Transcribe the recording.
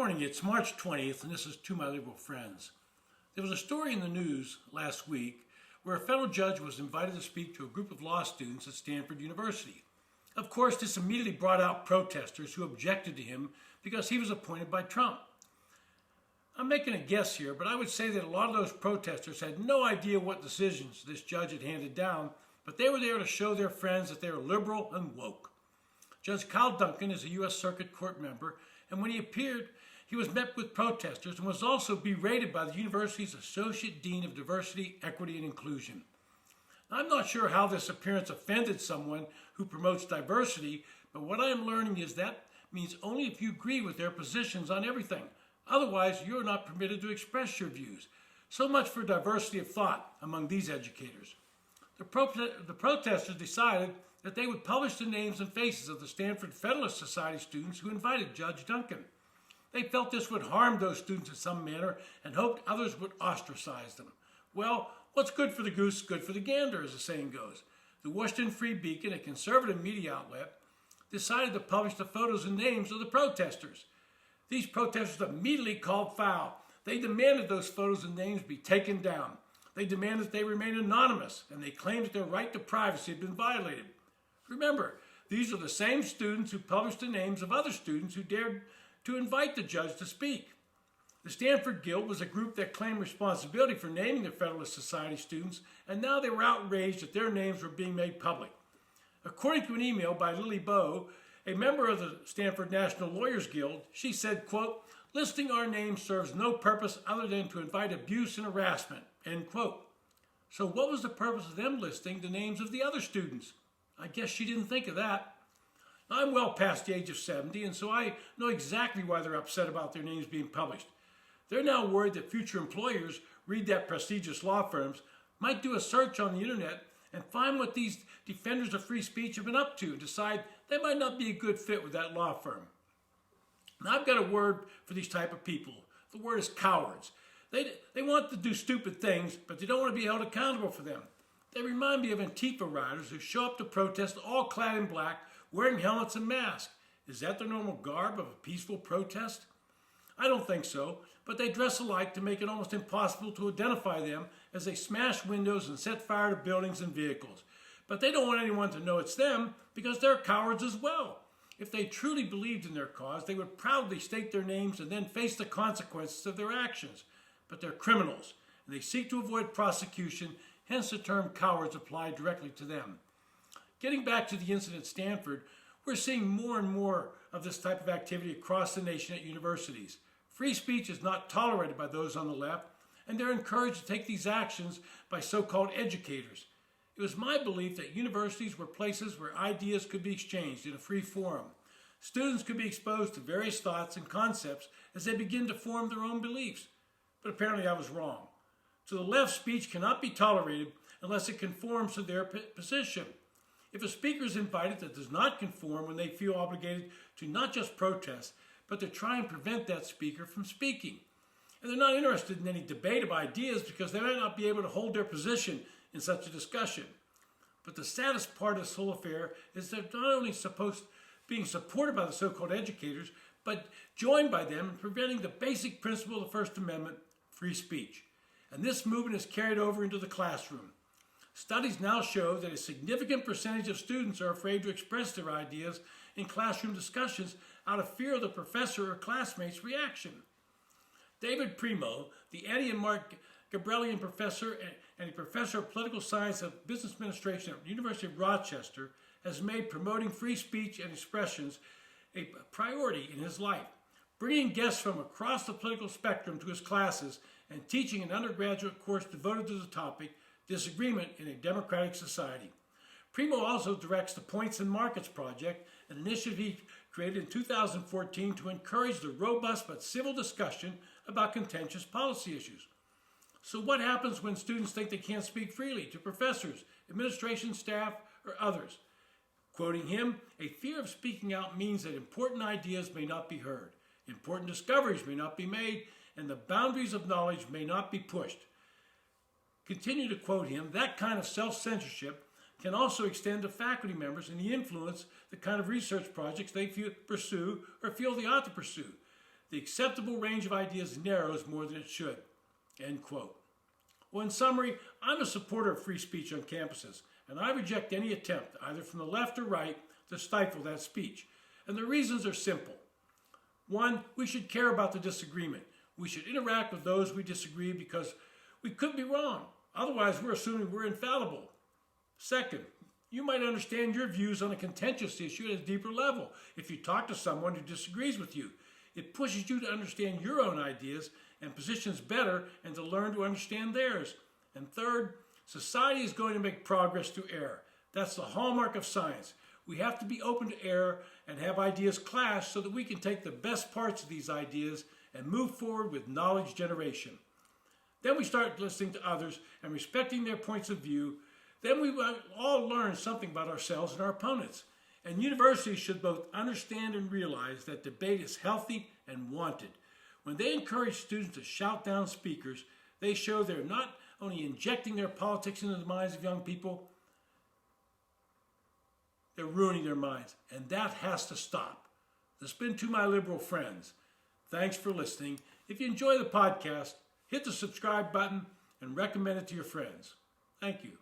Morning, it's March 20th, and this is To My Liberal Friends. There was a story in the news last week where a federal judge was invited to speak to a group of law students at Stanford University. Of course, this immediately brought out protesters who objected to him because he was appointed by Trump. I'm making a guess here, but I would say that a lot of those protesters had no idea what decisions this judge had handed down, but they were there to show their friends that they are liberal and woke. Judge Kyle Duncan is a U.S. Circuit Court member, and when he appeared, he was met with protesters and was also berated by the university's Associate Dean of Diversity, Equity, and Inclusion. Now, I'm not sure how this appearance offended someone who promotes diversity, but what I am learning is that means only if you agree with their positions on everything. Otherwise, you're not permitted to express your views. So much for diversity of thought among these educators. The protesters decided that they would publish the names and faces of the Stanford Federalist Society students who invited Judge Duncan. They felt this would harm those students in some manner and hoped others would ostracize them. Well, what's good for the goose is good for the gander, as the saying goes. The Washington Free Beacon, a conservative media outlet, decided to publish the photos and names of the protesters. These protesters immediately called foul. They demanded those photos and names be taken down. They demanded that they remain anonymous, and they claimed that their right to privacy had been violated. Remember, these are the same students who published the names of other students who dared to invite the judge to speak. The Stanford Guild was a group that claimed responsibility for naming the Federalist Society students, and now they were outraged that their names were being made public. According to an email by Lily Bowe, a member of the Stanford National Lawyers Guild, she said, quote, "Listing our names serves no purpose other than to invite abuse and harassment," end quote. So what was the purpose of them listing the names of the other students? I guess she didn't think of that. I'm well past the age of 70, and so I know exactly why they're upset about their names being published. They're now worried that future employers read that prestigious law firms might do a search on the internet and find what these defenders of free speech have been up to and decide they might not be a good fit with that law firm. Now, I've got a word for these type of people. The word is cowards. They want to do stupid things, but they don't want to be held accountable for them. They remind me of Antifa riders who show up to protest all clad in black, wearing helmets and masks. Is that the normal garb of a peaceful protest? I don't think so, but they dress alike to make it almost impossible to identify them as they smash windows and set fire to buildings and vehicles. But they don't want anyone to know it's them because they're cowards as well. If they truly believed in their cause, they would proudly state their names and then face the consequences of their actions. But they're criminals, and they seek to avoid prosecution, hence the term cowards applied directly to them. Getting back to the incident at Stanford, we're seeing more and more of this type of activity across the nation at universities. Free speech is not tolerated by those on the left, and they're encouraged to take these actions by so-called educators. It was my belief that universities were places where ideas could be exchanged in a free forum. Students could be exposed to various thoughts and concepts as they begin to form their own beliefs. But apparently I was wrong. To the left, speech cannot be tolerated unless it conforms to their position. If a speaker is invited that does not conform when they feel obligated to not just protest, but to try and prevent that speaker from speaking. And they're not interested in any debate of ideas because they might not be able to hold their position in such a discussion. But the saddest part of this whole affair is that they're not only being supported by the so-called educators, but joined by them in preventing the basic principle of the First Amendment, free speech. And this movement is carried over into the classroom. Studies now show that a significant percentage of students are afraid to express their ideas in classroom discussions out of fear of the professor or classmates' reaction. David Primo, the Annie and Mark Gabrielian professor and a professor of political science and business administration at the University of Rochester, has made promoting free speech and expressions a priority in his life, bringing guests from across the political spectrum to his classes and teaching an undergraduate course devoted to the topic, Disagreement in a Democratic Society. Primo also directs the Points and Markets Project, an initiative he created in 2014 to encourage the robust but civil discussion about contentious policy issues. So what happens when students think they can't speak freely to professors, administration staff, or others? Quoting him, "A fear of speaking out means that important ideas may not be heard, important discoveries may not be made, and the boundaries of knowledge may not be pushed." Continue to quote him, "That kind of self-censorship can also extend to faculty members and influence the kind of research projects they pursue or feel they ought to pursue. The acceptable range of ideas narrows more than it should. End quote. Well, in summary, I'm a supporter of free speech on campuses, and I reject any attempt, either from the left or right, to stifle that speech. And the reasons are simple. One, we should care about the disagreement. We should interact with those we disagree because we could be wrong. Otherwise, we're assuming we're infallible. Second, you might understand your views on a contentious issue at a deeper level if you talk to someone who disagrees with you. It pushes you to understand your own ideas and positions better and to learn to understand theirs. And third, society is going to make progress through error. That's the hallmark of science. We have to be open to error and have ideas clash so that we can take the best parts of these ideas and move forward with knowledge generation. Then we start listening to others and respecting their points of view. Then we will all learn something about ourselves and our opponents. And universities should both understand and realize that debate is healthy and wanted. When they encourage students to shout down speakers, they show they're not only injecting their politics into the minds of young people, they're ruining their minds. And that has to stop. This has been To My Liberal Friends. Thanks for listening. If you enjoy the podcast, hit the subscribe button and recommend it to your friends. Thank you.